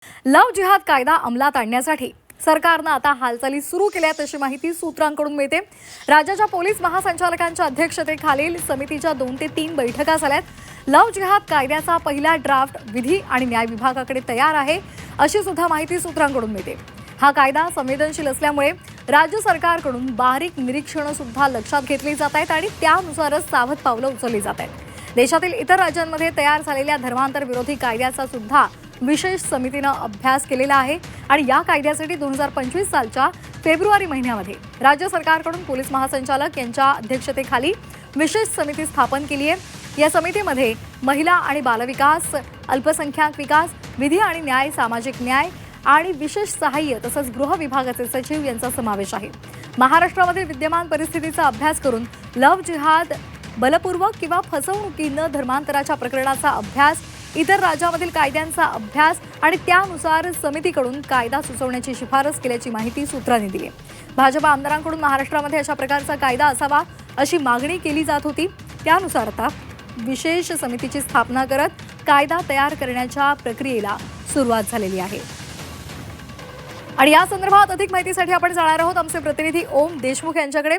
Love जिहाद कायदा अंमलात आणण्यासाठी सरकारनं आता हालचाली सुरू केल्यात अशी माहिती सूत्रांकडून मिळते। राज्याच्या पोलीस महासंचालकांच्या अध्यक्षतेखालील समितीच्या 2 ते 3 बैठका झाल्यात। लव्ह जिहाद कायद्याचा पहिला ड्राफ्ट विधी आणि न्याय विभागाकडे तयार आहे अशी सुद्धा माहिती सूत्रांकडून मिळते। हा कायदा संवेदनशील असल्यामुळे राज्य सरकारकडून बारीक निरीक्षणं सुद्धा लक्षात घेतली जात आहेत आणि त्यानुसारच सावध पावलं उचलली जात आहेत। देशातील इतर राज्यांमध्ये तयार झालेल्या धर्मांतर विरोधी कायद्याचा सुद्धा विशेष समितीने अभ्यास केलेला आहे आणि या कायद्यासाठी 2025 सालच्या फेब्रुवारी महिन्यामध्ये राज्य सरकारकडून पोलीस महासंचालक यांच्या अध्यक्षतेखाली विशेष समिती स्थापन केली आहे। या समितीमध्ये महिला आणि बालविकास, अल्पसंख्याक विकास, विधी आणि न्याय, सामाजिक न्याय आणि विशेष सहाय्य तसंच गृह विभागाचे सचिव यांचा समावेश आहे। महाराष्ट्रामध्ये विद्यमान परिस्थितीचा अभ्यास करून लव्ह जिहाद, बलपूर्वक किंवा फसवणुकीनं धर्मांतराच्या प्रकरणाचा अभ्यास, इतर राज्यामधील कायद्यांचा अभ्यास आणि त्यानुसार समितीकडून कायदा सुचवण्याची शिफारस केल्याची माहिती सूत्रांनी दिली आहे। भाजप आमदारांकडून महाराष्ट्रामध्ये अशा प्रकारचा कायदा असावा अशी मागणी केली जात होती। त्यानुसार आता विशेष समितीची स्थापना करत कायदा तयार करण्याच्या प्रक्रियेला सुरुवात झालेली आहे। आणि या संदर्भात अधिक माहितीसाठी आपण जाणार आहोत आमचे प्रतिनिधी ओम देशमुख यांच्याकडे।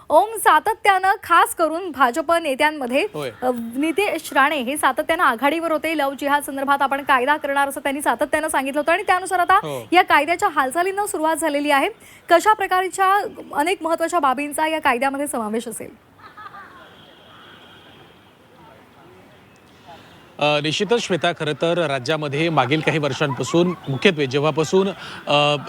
ओम, सातत्यानं खास करून भाजप नेत्यांमध्ये नितेश राणे हे सातत्यानं आघाडीवर होते। लव्ह जिहाद संदर्भात आपण कायदा करणार असं त्यांनी सातत्यानं सांगितलं होतं आणि त्यानुसार आता या कायद्याच्या हालचालींना सुरुवात झालेली आहे। कशा प्रकारच्या अनेक महत्त्वाच्या बाबींचा या कायद्यामध्ये समावेश असेल? निश्चितच श्वेता, खरं तर राज्यामध्ये मागील काही वर्षांपासून मुख्यत्वे जेव्हापासून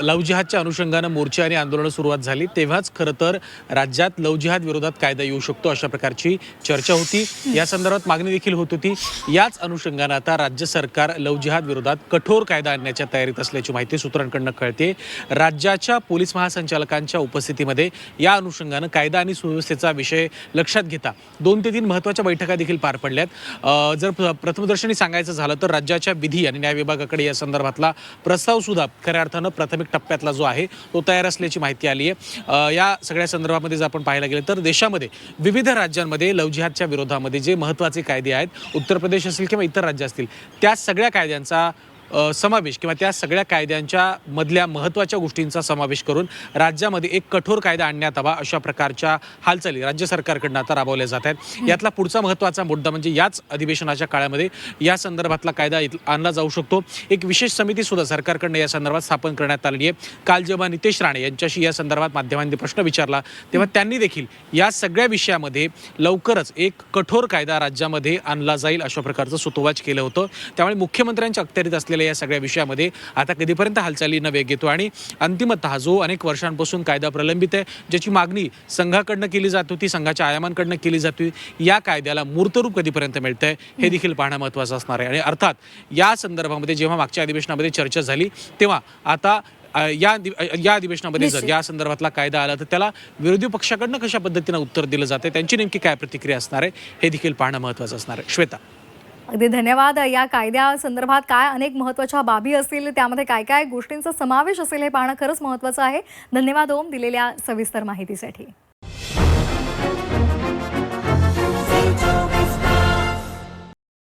लव्ह जिहादच्या अनुषंगानं मोर्चे आणि आंदोलनं सुरुवात झाली तेव्हाच खरं तर राज्यात लव्ह जिहाद विरोधात कायदा येऊ शकतो अशा प्रकारची चर्चा होती। या संदर्भात मागणी देखील होत होती। याच अनुषंगानं आता राज्य सरकार लव्ह जिहाद विरोधात कठोर कायदा आणण्याच्या तयारीत असल्याची माहिती सूत्रांकडून कळते। राज्याच्या पोलीस महासंचालकांच्या उपस्थितीमध्ये या अनुषंगानं कायदा आणि सुव्यवस्थेचा विषय लक्षात घेता 2 ते 3 महत्त्वाच्या बैठका देखील पार पडल्यात। जर प्रथमदर्शनी सांगायचं झालं तर राज्याच्या विधी आणि न्याय विभागाकडे या संदर्भातला प्रस्ताव सुद्धा खऱ्या अर्थानं प्राथमिक टप्प्यातला जो आहे तो तयार असल्याची माहिती आली आहे। या सगळ्या संदर्भामध्ये जर आपण पाहायला गेलं तर देशामध्ये विविध राज्यांमध्ये लव्ह जिहादच्या विरोधामध्ये जे महत्त्वाचे कायदे आहेत, उत्तर प्रदेश असेल किंवा इतर राज्य असतील, त्या सगळ्या कायद्यांचा समावेश किंवा त्या सगळ्या कायद्यांच्या मधल्या महत्त्वाच्या गोष्टींचा समावेश करून राज्यामध्ये एक कठोर कायदा आणण्यात यावा अशा प्रकारच्या हालचाली राज्य सरकारकडून आता राबवल्या जात आहेत। यातला पुढचा महत्त्वाचा मुद्दा म्हणजे याच अधिवेशनाच्या काळामध्ये या संदर्भातला कायदा आणला जाऊ शकतो। एक विशेष समिती सुद्धा सरकारकडून या संदर्भात स्थापन करण्यात आली आहे। काल जेव्हा नितेश राणे यांच्याशी या संदर्भात माध्यमांनी प्रश्न विचारला तेव्हा त्यांनी देखील या सगळ्या विषयामध्ये लवकरच एक कठोर कायदा राज्यामध्ये आणला जाईल अशा प्रकारचं सुतोवाच केलं होतं। त्यामुळे मुख्यमंत्र्यांच्या अखत्यारीत असलेल्या या सगळ्या विषयामध्ये आता कधीपर्यंत हालचालींना वेग येतो आणि अंतिमतः जो अनेक वर्षांपासून कायदा प्रलंबित आहे, ज्याची मागणी संघाकडनं केली जात होती, संघाच्या आयामांकडनं केली जात होती, या कायद्याला मूर्तरूप कधीपर्यंत मिळतंय हे देखील पाहणं महत्त्वाचं असणार आहे। आणि अर्थात या संदर्भामध्ये जेव्हा मागच्या अधिवेशनामध्ये चर्चा झाली तेव्हा आता या अधिवेशनामध्ये जर या संदर्भातला कायदा आला तर त्याला विरोधी पक्षाकडनं कशा पद्धतीने उत्तर दिलं जाते, त्यांची नेमकी काय प्रतिक्रिया असणार आहे हे देखील पाहणं महत्त्वाचं असणार आहे। श्वेता, अगदी धन्यवाद। या कायद्या संदर्भात काय अनेक महत्त्वाच्या बाबी असतील, त्यामध्ये काय काय गोष्टींचा समावेश असेल हे पाहणं खरंच महत्त्वाचं आहे। धन्यवाद ओम, दिलेल्या सविस्तर माहितीसाठी।